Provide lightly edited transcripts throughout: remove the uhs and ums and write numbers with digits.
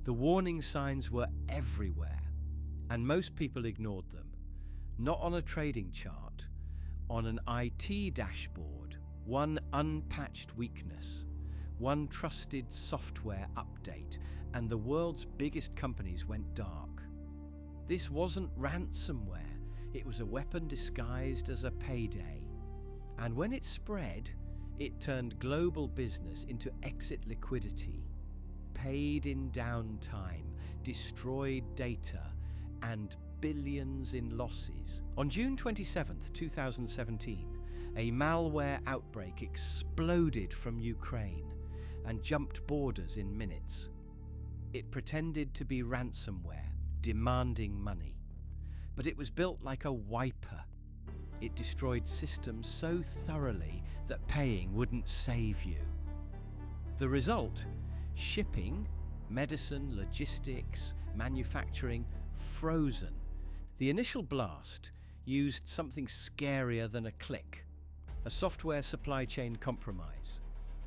The warning signs were everywhere, and most people ignored them. Not on a trading chart, on an IT dashboard, one unpatched weakness, one trusted software update, and the world's biggest companies went dark. This wasn't ransomware, it was a weapon disguised as a payday. And when it spread, it turned global business into exit liquidity, paid in downtime, destroyed data, and billions in losses. On June 27, 2017, a malware outbreak exploded from Ukraine and jumped borders in minutes. It pretended to be ransomware, demanding money. But it was built like a wiper. It destroyed systems so thoroughly that paying wouldn't save you. The result? Shipping, medicine, logistics, manufacturing, frozen. The initial blast used something scarier than a click, a software supply chain compromise,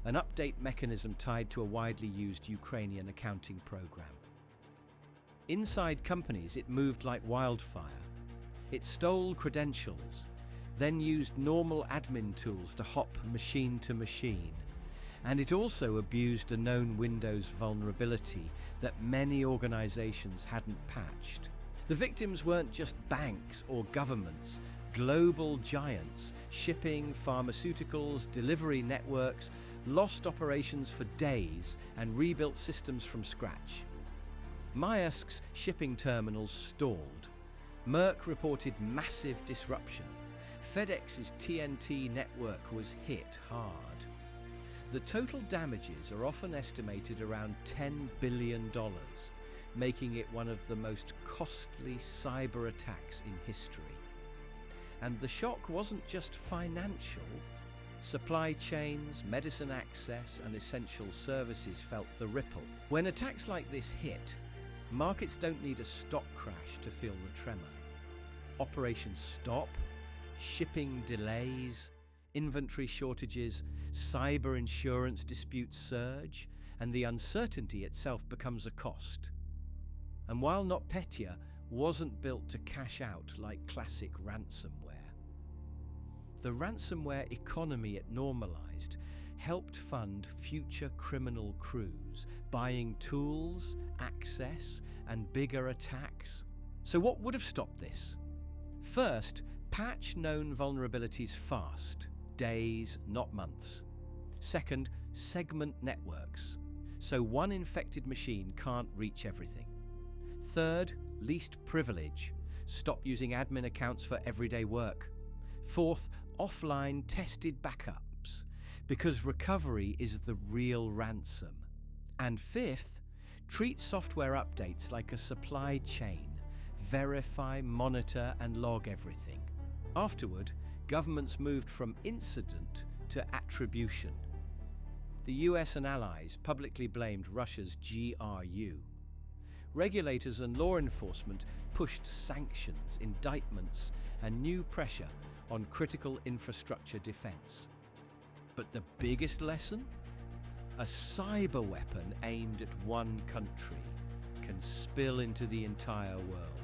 an update mechanism tied to a widely used Ukrainian accounting program. Inside companies, it moved like wildfire. It stole credentials, then used normal admin tools to hop machine to machine. And it also abused a known Windows vulnerability that many organizations hadn't patched. The victims weren't just banks or governments, global giants, shipping, pharmaceuticals, delivery networks, lost operations for days and rebuilt systems from scratch. Maersk's shipping terminals stalled. Merck reported massive disruption. FedEx's TNT network was hit hard. The total damages are often estimated around $10 billion, making it one of the most costly cyber attacks in history. And the shock wasn't just financial. Supply chains, medicine access, and essential services felt the ripple. When attacks like this hit, markets don't need a stock crash to feel the tremor. Operations stop, shipping delays, inventory shortages, cyber insurance disputes surge, and the uncertainty itself becomes a cost. And while NotPetya wasn't built to cash out like classic ransomware, the ransomware economy it normalized helped fund future criminal crews, buying tools, access, and bigger attacks. So what would have stopped this? First, patch known vulnerabilities fast, days, not months. Second, segment networks, so one infected machine can't reach everything. Third, least privilege, stop using admin accounts for everyday work. Fourth, offline tested backups, because recovery is the real ransom. And fifth, treat software updates like a supply chain. Verify, monitor, and log everything. Afterward, governments moved from incident to attribution. The US and allies publicly blamed Russia's GRU. Regulators and law enforcement pushed sanctions, indictments, and new pressure on critical infrastructure defense. But the biggest lesson? A cyber weapon aimed at one country can spill into the entire world.